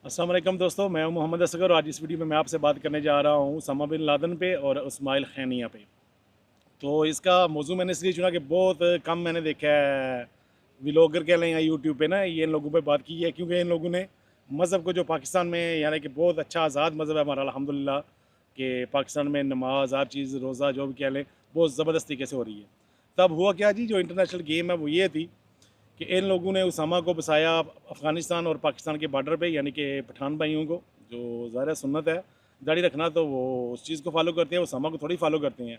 अस्सलाम वालेकुम दोस्तों, मैं हूं मोहम्मद असगर और आज इस वीडियो में मैं आपसे बात करने जा रहा हूं उसामा बिन लादेन पे और इस्माइल खैनिया पे। तो इसका मौजू मैंने इसलिए चुना कि बहुत कम मैंने देखा है व्लॉगर कह लें या यूट्यूब पे ना ये इन लोगों पे बात की है, क्योंकि इन लोगों ने मज़हब को जो पाकिस्तान में यानी कि बहुत अच्छा आज़ाद मज़हब है हमारा अल्हम्दुलिल्लाह कि पाकिस्तान में नमाज हर चीज़ रोज़ा जो भी कह लें बहुत ज़बरदस्त तरीके से हो रही है। तब हुआ क्या जी, जो इंटरनेशनल गेम है वो ये थी कि इन लोगों ने उसामा को बसाया अफ़गानिस्तान और पाकिस्तान के बॉर्डर पे, यानी कि पठान भाइयों को, जो ज़ाहिर सुन्नत है दाढ़ी रखना, तो वो उस चीज़ को फॉलो करते हैं, उसामा को थोड़ी फॉलो करते हैं।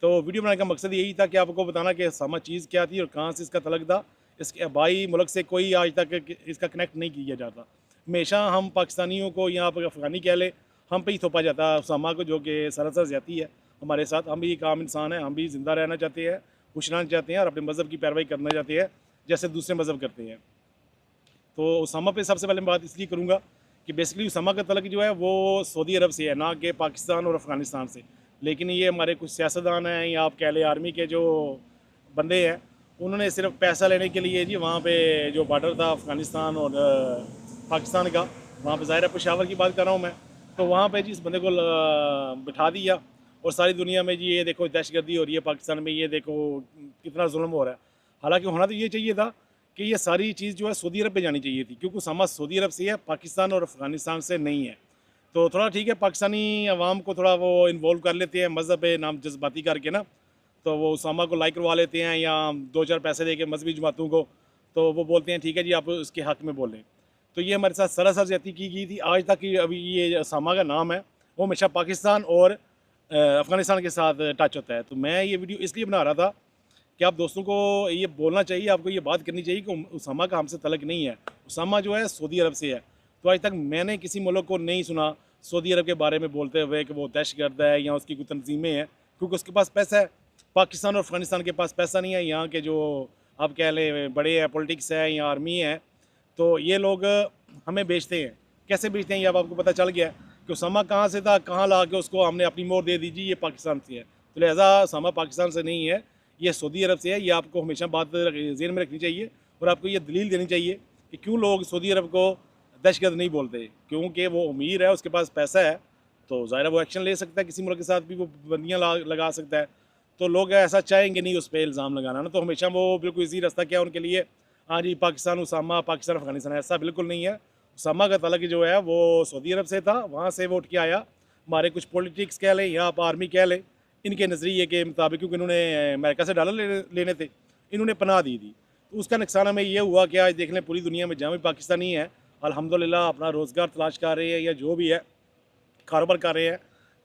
तो वीडियो बनाने का मकसद यही था कि आपको बताना कि उसामा चीज़ क्या थी और कहाँ से इसका तलक था। इसके आबाई मुल्क से कोई आज तक इसका कनेक्ट नहीं किया जाता। हमेशा हम पाकिस्तानियों को या आप अफ़गानी कह लें, हम पे ही थोपा जाता है उसामा को, जो कि सरासर ज़्यादती है हमारे साथ। हम भी एक आम इंसान हैं, हम भी ज़िंदा रहना चाहते हैं, खुश रहना चाहते हैं और अपने मज़हब की पैरवाई करना चाहते हैं जैसे दूसरे मज़हब करते हैं। तो उसामा पे सबसे पहले मैं बात इसलिए करूँगा कि बेसिकली उसामा का तलक जो है वो सऊदी अरब से है, ना कि पाकिस्तान और अफ़गानिस्तान से। लेकिन ये हमारे कुछ सियासतदान हैं या आप कह लें आर्मी के जो बंदे हैं, उन्होंने सिर्फ पैसा लेने के लिए जी वहाँ पे जो बॉर्डर था अफ़गानिस्तान और पाकिस्तान का, वहाँ पे ज़ाहिर है पेशावर की बात कर रहा हूँ मैं, तो वहाँ पे जी इस बंदे को बिठा दिया और सारी दुनिया में जी ये देखो दहशतगर्दी हो रही है पाकिस्तान में, ये देखो कितना जुल्म हो रहा है। हालांकि होना तो ये चाहिए था कि ये सारी चीज़ जो है सऊदी अरब पे जानी चाहिए थी, क्योंकि उसामा सऊदी अरब से है, पाकिस्तान और अफ़गानिस्तान से नहीं है। तो थोड़ा ठीक है, पाकिस्तानी अवाम को थोड़ा वो इन्वॉल्व कर लेते हैं मज़हब पे नाम जज्बाती करके ना, तो वो उसामा को लाइक करवा लेते हैं या दो चार पैसे दे के मजहबी जमातों को, तो वो बोलते हैं ठीक है जी आप उसके हक़ में बोलें। तो ये हमारे साथ सरासर ज्यादती की गई थी आज तक कि अभी ये उसामा का नाम है वो हमेशा पाकिस्तान और अफ़गानिस्तान के साथ टच होता है। तो मैं ये वीडियो इसलिए बना रहा था कि आप दोस्तों को ये बोलना चाहिए, आपको ये बात करनी चाहिए कि उसामा का हमसे तलक नहीं है। उसामा जो है सऊदी अरब से है। तो आज तक मैंने किसी मुल्क को नहीं सुना सऊदी अरब के बारे में बोलते हुए कि वो दहशतगर्द है या उसकी कोई तंजीमें हैं, क्योंकि उसके पास पैसा है। पाकिस्तान और अफ़गानिस्तान के पास पैसा नहीं है। यहाँ के जो आप कह लें बड़े हैं, पॉलिटिक्स है या आर्मी है, तो ये लोग हमें बेचते हैं। कैसे बेचते हैं ये अब आपको पता चल गया है कि उसामा कहाँ से था, कहाँ ला के उसको हमने अपनी मोहर दे दीजिए ये पाकिस्तान से है। तो लिहाजा उसामा पाकिस्तान से नहीं है, ये सऊदी अरब से है। ये आपको हमेशा बात ज़हन में रखनी चाहिए और आपको ये दलील देनी चाहिए कि क्यों लोग सऊदी अरब को दहशतगर्द नहीं बोलते, क्योंकि वो अमीर है, उसके पास पैसा है, तो ज़ाहिर है वो एक्शन ले सकता है, किसी मुल्क के साथ भी वो बंदियाँ लगा सकता है। तो लोग ऐसा चाहेंगे नहीं उस पर इल्ज़ाम लगाना ना, तो हमेशा वो बिल्कुल ईजी रास्ता क्या है उनके लिए, हाँ जी पाकिस्तान उसामा, पाकिस्तान अफ़गानिस्तान, ऐसा बिल्कुल नहीं है। उसामा का तलक जो है वो सऊदी अरब से था, वहाँ से वो उठ के आया। हमारे कुछ पॉलिटिक्स कह लें या आप आर्मी कह लें, इनके नज़रिए के मुताबिक, क्योंकि इन्होंने अमेरिका से डॉलर लेने थे, इन्होंने पनाह दी थी। तो उसका नुकसान हमें ये हुआ कि आज देख लें पूरी दुनिया में जहाँ भी पाकिस्तानी है अल्हम्दुलिल्लाह अपना रोज़गार तलाश कर रहे हैं या जो भी है कारोबार कर रहे हैं।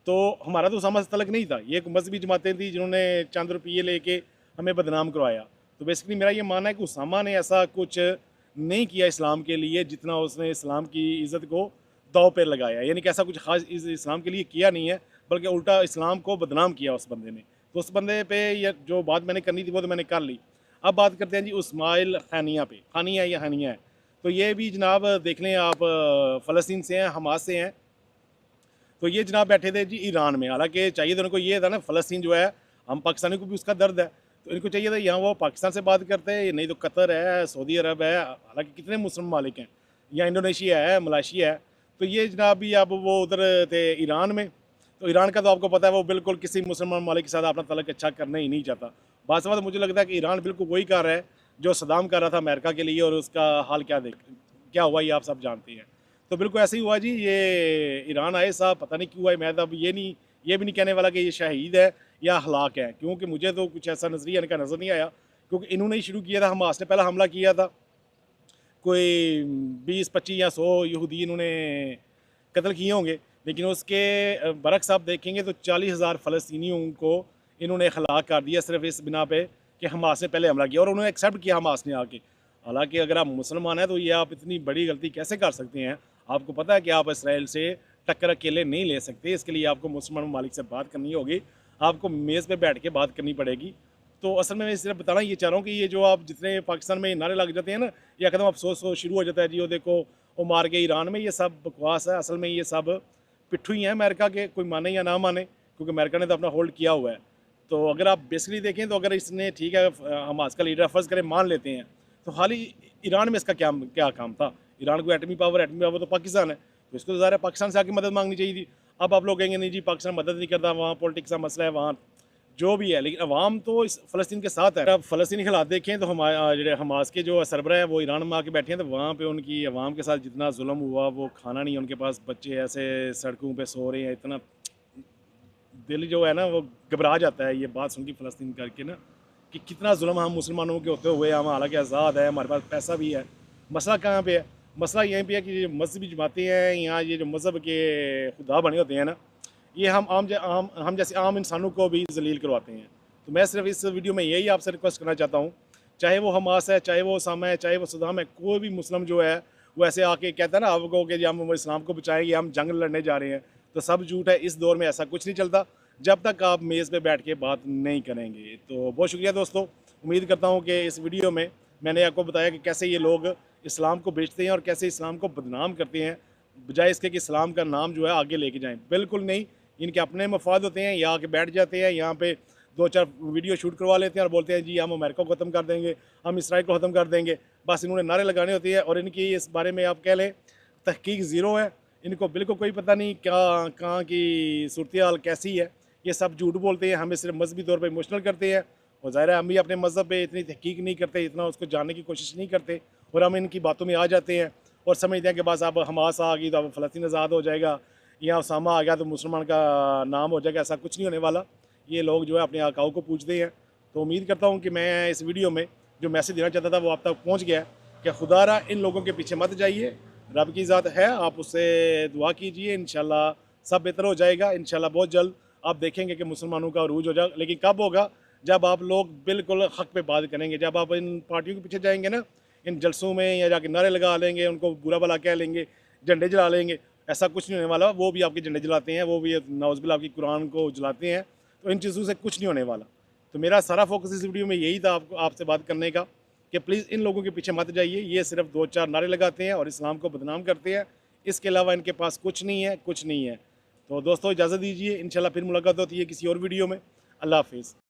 तो हमारा तो उसामा से तलक नहीं था, ये एक मजहबी जमातें थी जिन्होंने चंद रुपये लेके हमें बदनाम करवाया। तो बेसिकली मेरा ये मानना है कि उसामा ने ऐसा कुछ नहीं किया इस्लाम के लिए जितना उसने इस्लाम की इज़्ज़त को दाव पे लगाया, यानी कि ऐसा कुछ खास इस्लाम के लिए किया नहीं है, बल्कि उल्टा इस्लाम को बदनाम किया उस बंदे ने। तो उस बंदे पे ये जो बात मैंने करनी थी वो तो मैंने कर ली। अब बात करते हैं जी इस्माइल खानिया पे, खानिया या हनिया है। तो ये भी जनाब देख लें आप फ़लस्तीन से हैं, हमास से हैं। तो ये जनाब बैठे थे जी ईरान में। हालांकि चाहिए तो उनको ये था ना, फ़लस्तीन जो है हम पाकिस्तानी को भी उसका दर्द है, तो इनको चाहिए था यहाँ वो पाकिस्तान से बात करते हैं, नहीं तो कतर है, सऊदी अरब है, हालांकि कितने मुस्लिम मालिक हैं, या इंडोनेशिया है, मलेशिया है। तो ये जनाब भी अब वो उधर थे ईरान में। तो ईरान का तो आपको पता है वो बिल्कुल किसी मुसलमान मालिक के साथ अपना तलक अच्छा करना ही नहीं चाहता। बात बात मुझे लगता है कि ईरान बिल्कुल वही कर रहा है जो सदाम कर रहा था अमेरिका के लिए, और उसका हाल क्या हुआ ये आप सब जानते हैं। तो बिल्कुल ऐसे ही हुआ जी, ये ईरान आए साहब, पता नहीं क्यों आए। मैं तो अब ये भी नहीं कहने वाला कि ये शहीद है या हलाक है, क्योंकि मुझे तो कुछ ऐसा नज़रिया इनका नज़र नहीं आया, क्योंकि इन्होंने ही शुरू किया था, हमास ने पहला हमला किया था। कोई 20-25 या 100 यहूदी इन्होंने कत्ल किए होंगे, लेकिन उसके बरक्स आप देखेंगे तो 40,000 फ़लस्तीनियों को इन्होंने हलाक कर दिया सिर्फ इस बिना पे कि हमास ने पहले हमला किया, और उन्होंने एक्सेप्ट किया हमास ने आके। हालांकि अगर आप मुसलमान हैं तो ये आप इतनी बड़ी गलती कैसे कर सकते हैं। आपको पता है कि आप इसराइल से टक्कर अकेले नहीं ले सकते, इसके लिए आपको मुसलमान ममालिक से बात करनी होगी, आपको मेज़ पे बैठ के बात करनी पड़ेगी। तो असल में मैं सिर्फ बताना ये चाह रहा हूँ कि ये जो आप जितने पाकिस्तान में नारे लग जाते हैं ना, या कदम अफसोस शुरू हो जाता है जी वो देखो वो मार के ईरान में, ये सब बकवास है। असल में ये सब पिट्ठू ही हैं अमेरिका के, कोई माने या ना माने, क्योंकि अमेरिका ने तो अपना होल्ड किया हुआ है। तो अगर आप बेसिकली देखें तो अगर इसने ठीक है हमास का लीडर फ़र्ज़ करें मान लेते हैं, तो हाल ही ईरान में इसका क्या क्या काम था। ईरान को एटमी पावर तो पाकिस्तान है, तो इसको तो ज़ाहिर है पाकिस्तान से आके मदद मांगनी चाहिए थी। अब आप लोग कहेंगे नहीं जी पाकिस्तान मदद नहीं करता, वहाँ पॉलिटिक्स का मसला है, वहाँ जो भी है, लेकिन अवाम तो इस फ़लस्तीन के साथ है। अब फ़लस्तीनी हालात देखें तो जो हमास के जो सरबराह है वो ईरान में आके बैठे हैं, तो वहाँ पे उनकी अवाम के साथ जितना जुल्म हुआ, वो खाना नहीं है उनके पास, बच्चे ऐसे सड़कों पे सो रहे हैं, इतना दिल जो है ना वो घबरा जाता है ये बात सुन के फ़लस्तीन करके ना, कि कितना जुल्म हम मुसलमानों के होते हुए, हम हालांकि आज़ाद है, हमारे पास पैसा भी है। मसला कहाँ पे है? मसला यहीं पे है कि ये मजहबी जमातें हैं, यहाँ ये जो मज़हब के खुदा बने होते हैं ना, ये हम जैसे आम इंसानों को भी जलील करवाते हैं। तो मैं सिर्फ इस वीडियो में यही आपसे रिक्वेस्ट करना चाहता हूँ, चाहे वो हमास है, चाहे वो उसामा है, चाहे वो सदाम है, कोई भी मुस्लिम जो है वो ऐसे आके कहता है ना आपको कि हम इस्लाम को बचाएंगे, हम जंग लड़ने जा रहे हैं, तो सब झूठ है। इस दौर में ऐसा कुछ नहीं चलता जब तक आप मेज़ पे बैठ के बात नहीं करेंगे। तो बहुत शुक्रिया दोस्तों, उम्मीद करता हूँ कि इस वीडियो में मैंने आपको बताया कि कैसे ये लोग इस्लाम को बेचते हैं और कैसे इस्लाम को बदनाम करते हैं, बजाय इसके कि इस्लाम का नाम जो है आगे लेके जाएं। बिल्कुल नहीं, इनके अपने मफाद होते हैं, यहाँ आके बैठ जाते हैं, यहाँ पे 2-4 वीडियो शूट करवा लेते हैं और बोलते हैं जी हम अमेरिका को ख़त्म कर देंगे, हम इसराइल को ख़त्म कर देंगे। बस इन्होंने नारे लगाने होते हैं और इनकी इस बारे में आप कह लें तहकीक ज़ीरो है। इनको बिल्कुल कोई पता नहीं क्या कहाँ की सूरत हाल कैसी है, ये सब झूठ बोलते हैं, हमें सिर्फ मजहबी तौर पर इमोशनल करते हैं। और ज़ाहिर है हम भी अपने मज़हब पे इतनी तहकीक नहीं करते, इतना उसको जानने की कोशिश नहीं करते, और हम इनकी बातों में आ जाते हैं और समझते हैं कि बस अब हमास आ गई तो अब फ़लस्तीन आज़ाद हो जाएगा, या उसामा आ गया तो मुसलमान का नाम हो जाएगा। ऐसा कुछ नहीं होने वाला। ये लोग जो है अपने आकाओं को पूजते हैं। तो उम्मीद करता हूँ कि मैं इस वीडियो में जो मैसेज देना चाहता था वो आप तक पहुँच गया है कि खुदारा इन लोगों के पीछे मत जाइए, रब की ज़ात है, आप उससे दुआ कीजिए, इंशाल्लाह सब बेहतर हो जाएगा। इंशाल्लाह बहुत जल्द आप देखेंगे कि मुसलमानों का अरूज हो जाएगा। लेकिन कब होगा? जब आप लोग बिल्कुल हक़ पे बात करेंगे, जब आप इन पार्टियों के पीछे जाएंगे ना, इन जलसों में या जाके नारे लगा लेंगे, उनको बुरा भला कह लेंगे, झंडे जला लेंगे, ऐसा कुछ नहीं होने वाला। वो भी आपके झंडे जलाते हैं, वो भी नाउज़ुबिल्लाह आपकी कुरान को जलाते हैं, तो इन चीज़ों से कुछ नहीं होने वाला। तो मेरा सारा फोकस इस वीडियो में यही था आपसे बात करने का कि प्लीज़ इन लोगों के पीछे मत जाइए। ये सिर्फ 2-4 नारे लगाते हैं और इस्लाम को बदनाम करते हैं, इसके अलावा इनके पास कुछ नहीं है, कुछ नहीं है। तो दोस्तों इजाज़त दीजिए, इंशाल्लाह फिर मुलाकात होती है किसी और वीडियो में। अल्लाह हाफ़िज़।